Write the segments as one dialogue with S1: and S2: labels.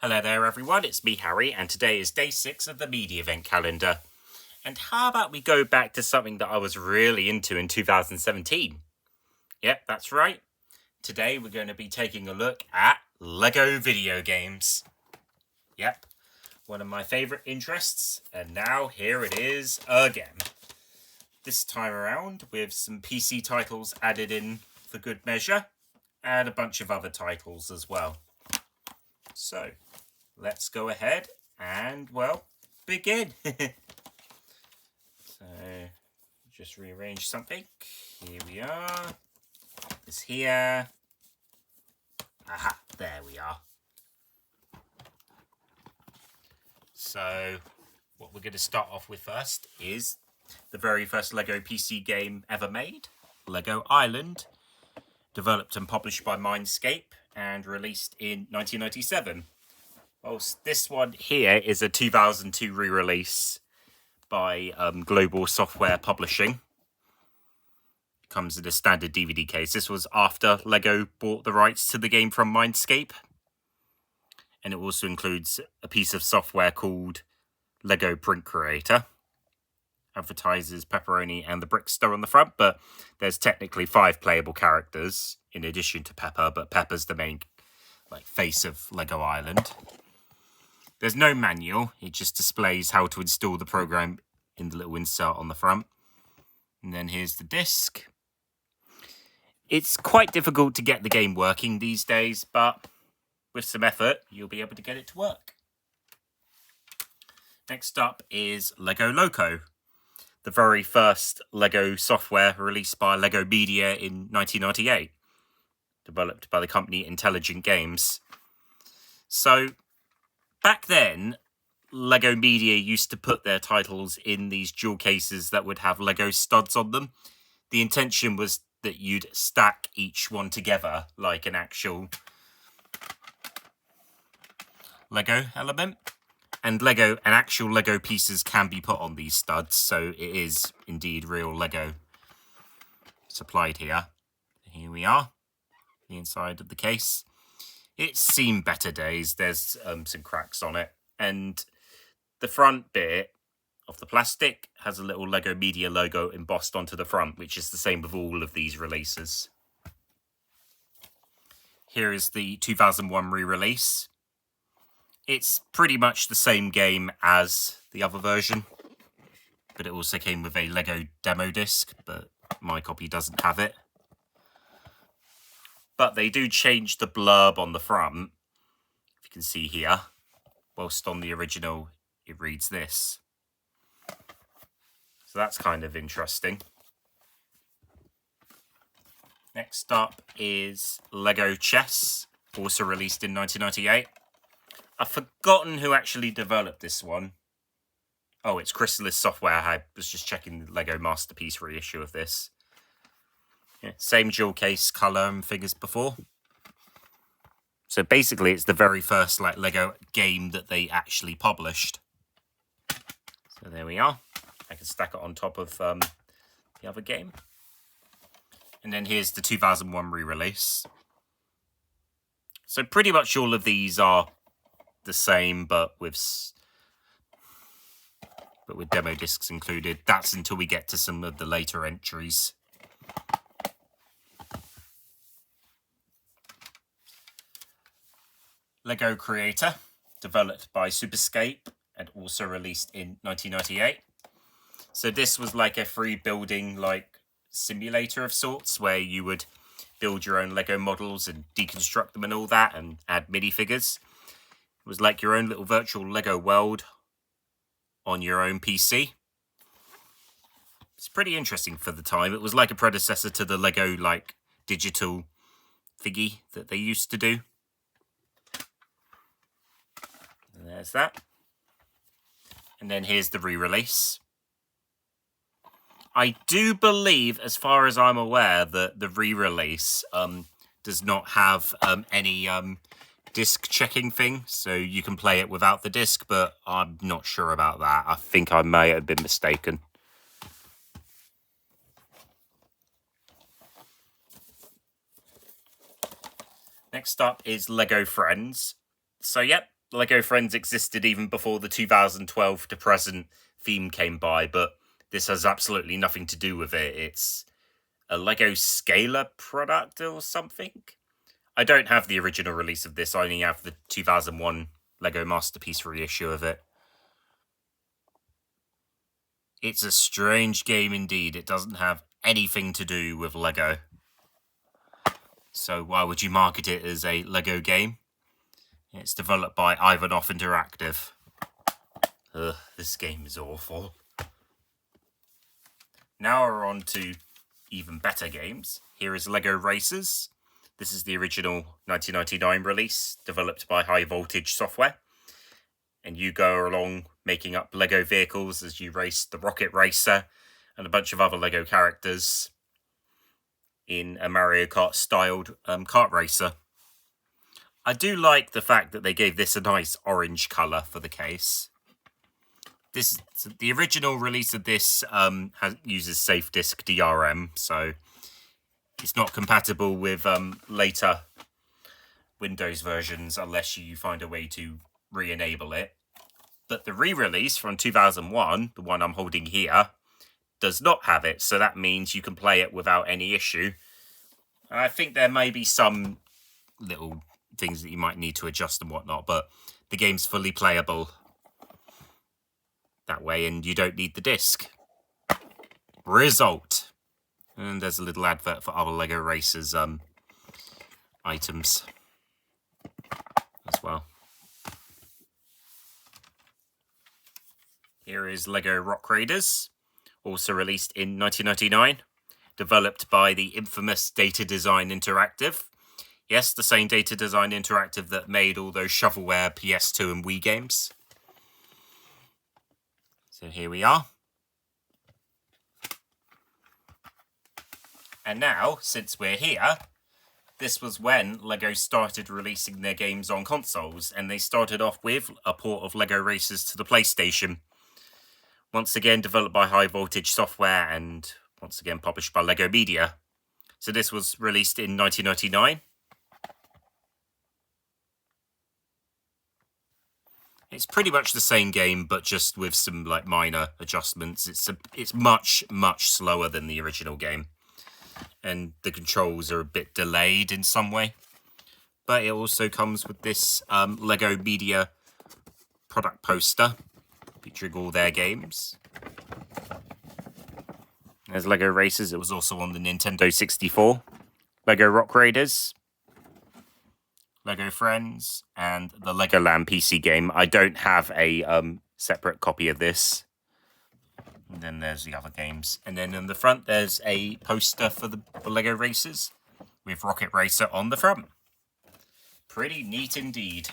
S1: Hello there everyone, it's me Harry, and today is day 6 of the Mediavent calendar. And how about we go back to something that I was really into in 2017? Yep, that's right. Today we're going to be taking a look at LEGO video games. Yep, one of my favourite interests, and now here it is again. This time around with some PC titles added in for good measure, and a bunch of other titles as well. So, let's go ahead and, well, begin. So, just rearrange something. Here we are. It's here. Aha, there we are. So, what we're going to start off with first is the very first LEGO PC game ever made, LEGO Island, developed and published by Mindscape and released in 1997. Well, this one here is a 2002 re-release by Global Software Publishing. It comes in a standard DVD case. This was after LEGO bought the rights to the game from Mindscape. And it also includes a piece of software called LEGO Print Creator. Advertises Pepperoni and the Brickster on the front, but there's technically 5 playable characters in addition to Pepper, but Pepper's the main face of LEGO Island. There's no manual, it just displays how to install the program in the little insert on the front. And then here's the disc. It's quite difficult to get the game working these days, but with some effort, you'll be able to get it to work. Next up is LEGO Loco, the very first LEGO software released by LEGO Media in 1998, developed by the company Intelligent Games. So, back then, LEGO Media used to put their titles in these jewel cases that would have LEGO studs on them. The intention was that you'd stack each one together like an actual LEGO element. And actual LEGO pieces can be put on these studs, so it is indeed real LEGO supplied here. Here we are, the inside of the case. It's seen better days. There's some cracks on it, and the front bit of the plastic has a little LEGO Media logo embossed onto the front, which is the same with all of these releases. Here is the 2001 re-release. It's pretty much the same game as the other version, but it also came with a LEGO demo disc, but my copy doesn't have it. But they do change the blurb on the front, if you can see here, whilst on the original it reads this. So that's kind of interesting. Next up is LEGO Chess, also released in 1998. I've forgotten who actually developed this one. Oh, it's Chrysalis Software. I was just checking the LEGO Masterpiece reissue of this. Yeah, same jewel case, colour and figures before. So basically, it's the very first LEGO game that they actually published. So there we are. I can stack it on top of the other game. And then here's the 2001 re-release. So pretty much all of these are the same, but with demo discs included. That's until we get to some of the later entries. LEGO Creator, developed by Superscape and also released in 1998. So this was like a free building simulator of sorts, where you would build your own LEGO models and deconstruct them and all that, and add minifigures. It was like your own little virtual LEGO world on your own PC. It's pretty interesting for the time. It was like a predecessor to the LEGO digital figgy that they used to do. And there's that. And then here's the re-release. I do believe, as far as I'm aware, that the re-release does not have any disc checking thing, so you can play it without the disc, but I'm not sure about that. I think I may have been mistaken. Next up is LEGO Friends. So, yep, Lego Friends existed even before the 2012 to present theme came by, but this has absolutely nothing to do with it. It's a Lego Scalar product or something. I don't have the original release of this, I only have the 2001 Lego Masterpiece reissue of it. It's a strange game indeed. It doesn't have anything to do with Lego. So why would you market it as a Lego game? It's developed by Ivanov Interactive. Ugh, this game is awful. Now we're on to even better games. Here is Lego Racers. This is the original 1999 release, developed by High Voltage Software. And you go along making up Lego vehicles as you race the Rocket Racer and a bunch of other Lego characters in a Mario Kart styled kart racer. I do like the fact that they gave this a nice orange colour for the case. The original release of this uses safe disk DRM, so it's not compatible with later Windows versions unless you find a way to re-enable it. But the re-release from 2001, the one I'm holding here, does not have it, so that means you can play it without any issue. And I think there may be some little things that you might need to adjust and whatnot, but the game's fully playable that way, and you don't need the disc. Result. And there's a little advert for other Lego Racers items as well. Here is Lego Rock Raiders, also released in 1999, developed by the infamous Data Design Interactive. Yes, the same Data Design Interactive that made all those shovelware PS2 and Wii games. So here we are. And now, since we're here, this was when LEGO started releasing their games on consoles, and they started off with a port of LEGO Racers to the PlayStation. Once again developed by High Voltage Software and once again published by LEGO Media. So this was released in 1999. It's pretty much the same game, but just with some minor adjustments. It's much slower than the original game, and the controls are a bit delayed in some way. But it also comes with this LEGO Media product poster featuring all their games. There's LEGO Racers. It was also on the Nintendo 64. LEGO Rock Raiders, LEGO Friends, and the Legoland PC game. I don't have a separate copy of this. And then there's the other games. And then in the front, there's a poster for the LEGO Racers with Rocket Racer on the front. Pretty neat indeed.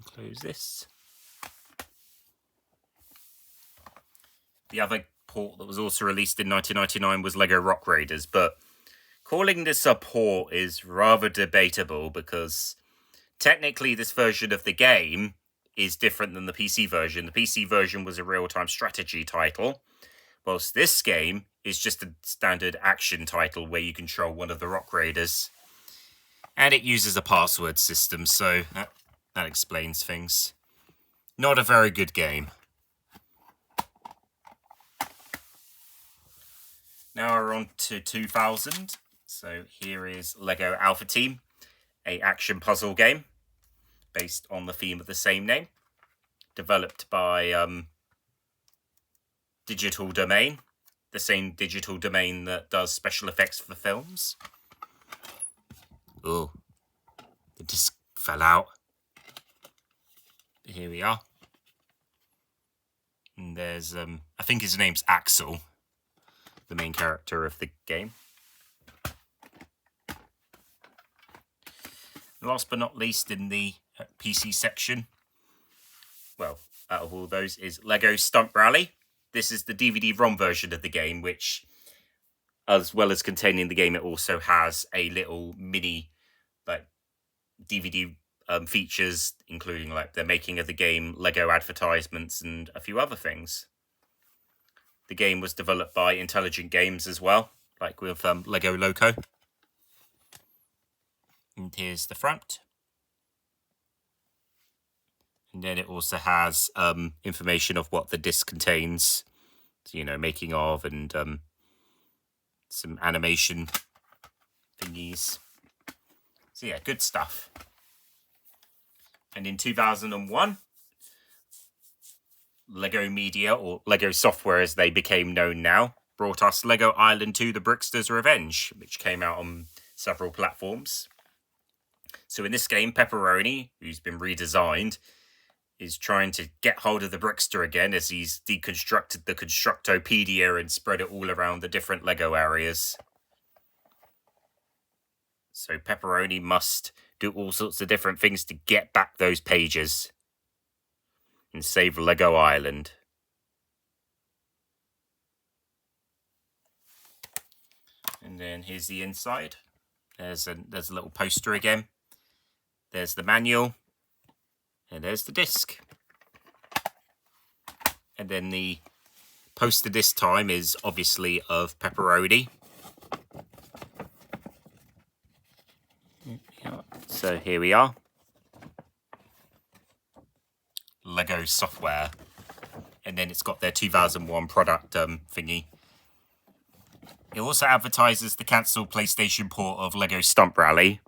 S1: Close this. The other port that was also released in 1999 was LEGO Rock Raiders, but calling this a port is rather debatable because technically this version of the game is different than the PC version. The PC version was a real-time strategy title, whilst this game is just a standard action title where you control one of the Rock Raiders. And it uses a password system, so that explains things. Not a very good game. Now we're on to 2000. So here is LEGO Alpha Team, a action puzzle game based on the theme of the same name, developed by Digital Domain, the same Digital Domain that does special effects for films. Oh, the disc fell out. Here we are. And there's, I think his name's Axel, the main character of the game. Last but not least in the PC section, well, out of all those, is LEGO Stunt Rally. This is the DVD-ROM version of the game, which, as well as containing the game, it also has a little mini DVD features, including the making of the game, LEGO advertisements, and a few other things. The game was developed by Intelligent Games as well, like with LEGO Loco. And here's the front. And then it also has information of what the disc contains. So, you know, making of and some animation thingies. So yeah, good stuff. And in 2001, Lego Media, or Lego Software as they became known now, brought us Lego Island 2: The Brickster's Revenge, which came out on several platforms. So in this game, Pepperoni, who's been redesigned, is trying to get hold of the Brickster again as he's deconstructed the Constructopedia and spread it all around the different Lego areas. So Pepperoni must do all sorts of different things to get back those pages and save Lego Island. And then here's the inside. There's a little poster again. There's the manual. And there's the disc. And then the poster this time is obviously of Pepperoni. So here we are. Lego Software. And then it's got their 2001 product thingy. It also advertises the cancelled PlayStation port of Lego Stump Rally,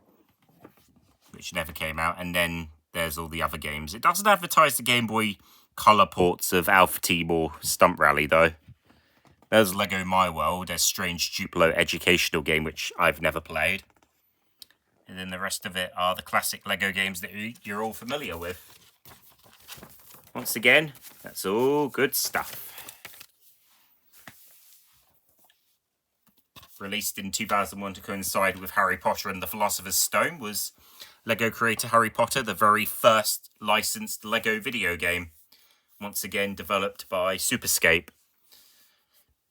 S1: which never came out. And then there's all the other games. It doesn't advertise the Game Boy Color ports of Alpha Team or Stump Rally, though. There's Lego My World, a strange Duplo educational game, which I've never played. And then the rest of it are the classic Lego games that you're all familiar with. Once again, that's all good stuff. Released in 2001 to coincide with Harry Potter and the Philosopher's Stone, was Lego creator Harry Potter, the very first licensed Lego video game. Once again developed by Superscape.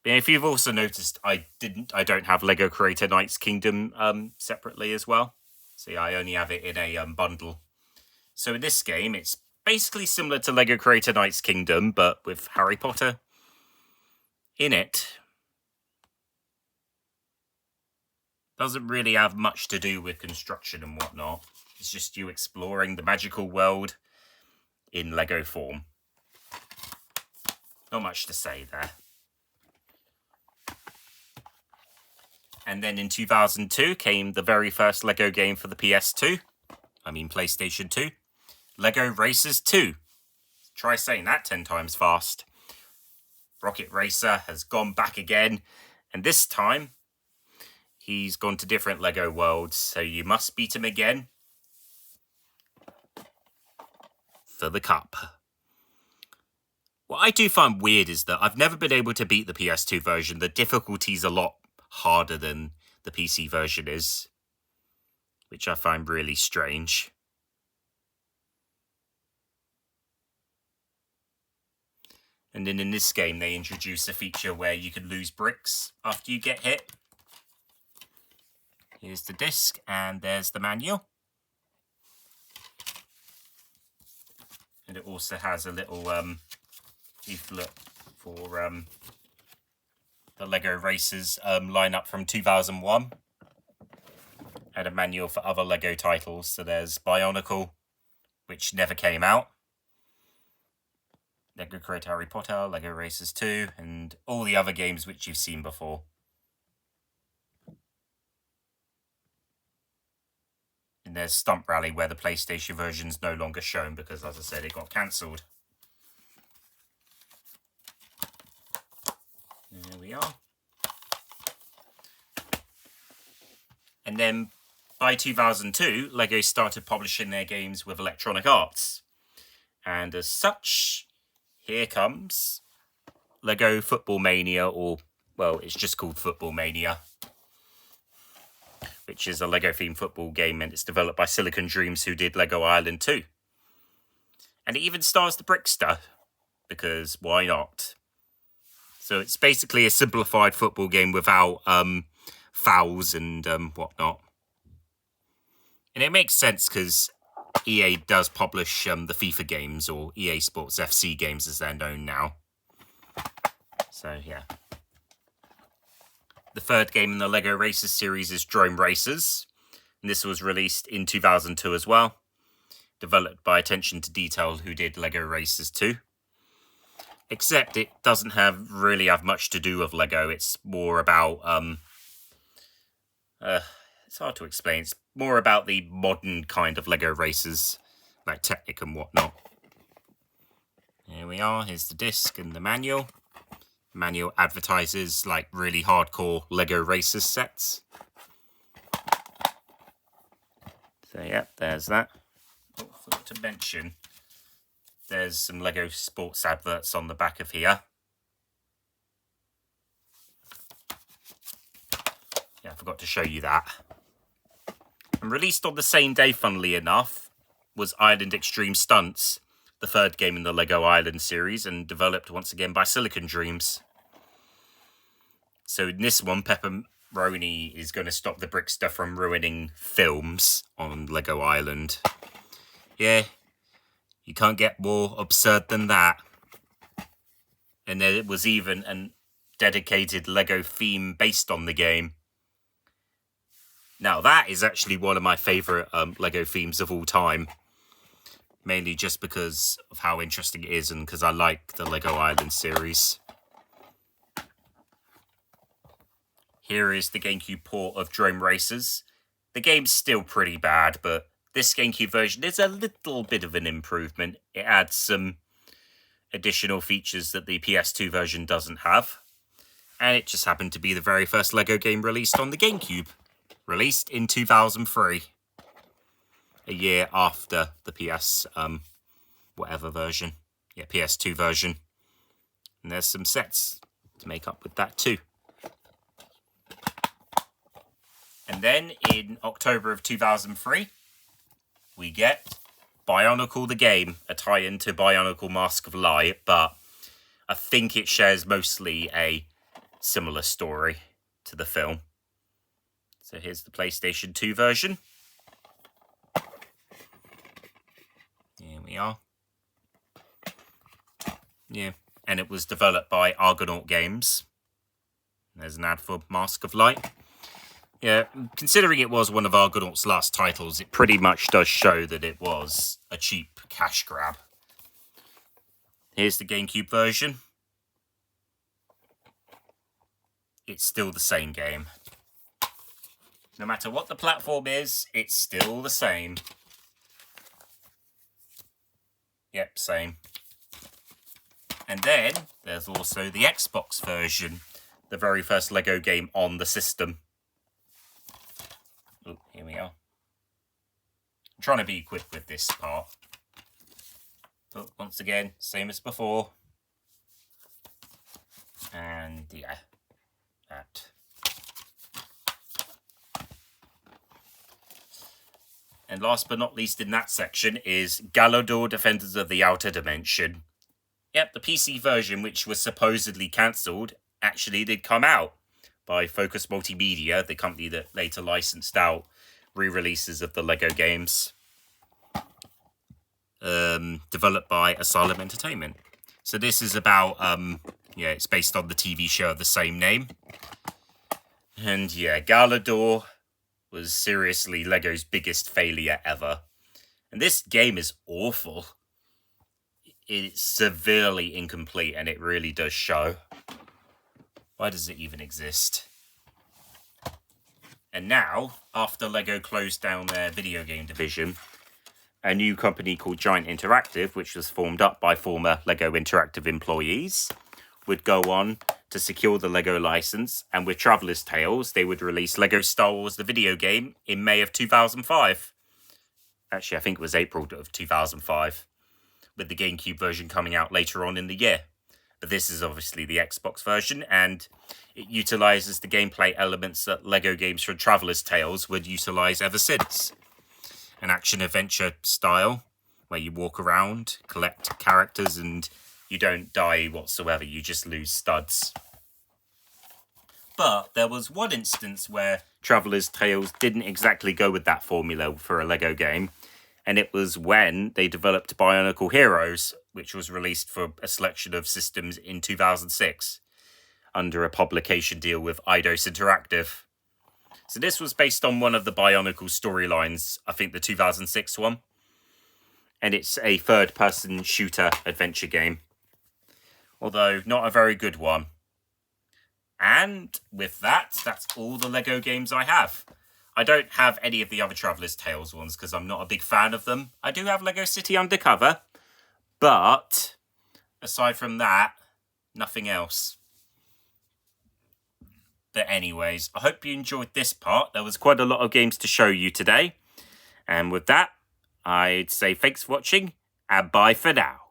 S1: If you've also noticed, I don't have Lego Creator Knight's Kingdom separately as well. See, I only have it in a bundle. So in this game, it's basically similar to Lego Creator Knight's Kingdom, but with Harry Potter in it. Doesn't really have much to do with construction and whatnot. It's just you exploring the magical world in Lego form. Not much to say there. And then in 2002 came the very first Lego game for the PlayStation 2. Lego Racers 2. Try saying that 10 times fast. Rocket Racer has gone back again, and this time he's gone to different Lego worlds, so you must beat him again for the cup. What I do find weird is that I've never been able to beat the PS2 version. The difficulty's a lot harder than the PC version is, which I find really strange. And then in this game, they introduce a feature where you can lose bricks after you get hit. Here's the disc, and there's the manual. And it also has a little leaflet for the Lego Racers lineup from 2001. And a manual for other Lego titles. So there's Bionicle, which never came out. Lego Creator Harry Potter, Lego Racers 2, and all the other games which you've seen before. And there's Stump Rally, where the PlayStation version's no longer shown because, as I said, it got cancelled. There we are. And then by 2002, Lego started publishing their games with Electronic Arts. And as such, here comes Lego Football Mania, or, well, it's just called Football Mania, which is a Lego-themed football game, and it's developed by Silicon Dreams, who did Lego Island 2. And it even stars the Brickster, because why not? So it's basically a simplified football game without fouls and whatnot. And it makes sense because EA does publish the FIFA games, or EA Sports FC games as they're known now. So, yeah. The third game in the LEGO Racers series is Drone Racers, And this was released in 2002 as well. Developed by Attention to Detail, who did Lego Racers 2. Except it doesn't really have much to do with Lego. It's more about it's hard to explain. It's more about the modern kind of Lego racers, like Technic and whatnot. Here we are. Here's the disc and the manual. The manual advertises like really hardcore Lego racers sets. So yeah, there's that. Oh, I forgot to mention, there's some Lego sports adverts on the back of here. Yeah, I forgot to show you that. And released on the same day, funnily enough, was Island Extreme Stunts, the third game in the Lego Island series, and developed once again by Silicon Dreams. So in this one, Pepperoni is going to stop the Brickster from ruining films on Lego Island. Yeah, you can't get more absurd than that. And there was even a dedicated Lego theme based on the game. Now, that is actually one of my favourite Lego themes of all time. Mainly just because of how interesting it is and because I like the Lego Island series. Here is the GameCube port of Drone Racers. The game's still pretty bad, but this GameCube version is a little bit of an improvement. It adds some additional features that the PS2 version doesn't have. And it just happened to be the very first Lego game released on the GameCube. Released in 2003. A year after the PS whatever version. Yeah, PS2 version. And there's some sets to make up with that too. And then in October of 2003, we get Bionicle the Game, a tie-in to Bionicle Mask of Light, but I think it shares mostly a similar story to the film. So here's the PlayStation 2 version. Here we are. Yeah, and it was developed by Argonaut Games. There's an ad for Mask of Light. Yeah, considering it was one of Argonaut's last titles, it pretty much does show that it was a cheap cash grab. Here's the GameCube version. It's still the same game. No matter what the platform is, it's still the same. Yep, same. And then there's also the Xbox version, the very first Lego game on the system. Oh, here we are. I'm trying to be quick with this part. But once again, same as before. And yeah, that. And last but not least in that section is Galador Defenders of the Outer Dimension. Yep, the PC version, which was supposedly cancelled, actually did come out by Focus Multimedia, the company that later licensed out re-releases of the Lego games. Developed by Asylum Entertainment. So this is about, it's based on the TV show of the same name. And yeah, Galador was seriously Lego's biggest failure ever. And this game is awful. It's severely incomplete and it really does show. Why does it even exist? And now, after Lego closed down their video game division, a new company called Giant Interactive, which was formed up by former Lego Interactive employees, would go on to secure the Lego license, and with Traveller's Tales, they would release Lego Star Wars the video game in May of 2005. Actually, I think it was April of 2005, with the GameCube version coming out later on in the year. But this is obviously the Xbox version, and it utilises the gameplay elements that Lego games from Traveller's Tales would utilise ever since. An action-adventure style, where you walk around, collect characters, and you don't die whatsoever, you just lose studs. But there was one instance where Traveller's Tales didn't exactly go with that formula for a Lego game, and it was when they developed Bionicle Heroes, which was released for a selection of systems in 2006, under a publication deal with Eidos Interactive. So this was based on one of the Bionicle storylines, I think the 2006 one. And it's a third-person shooter adventure game. Although, not a very good one. And with that, that's all the LEGO games I have. I don't have any of the other Traveller's Tales ones because I'm not a big fan of them. I do have LEGO City Undercover. But, aside from that, nothing else. But anyways, I hope you enjoyed this part. There was quite a lot of games to show you today. And with that, I'd say thanks for watching and bye for now.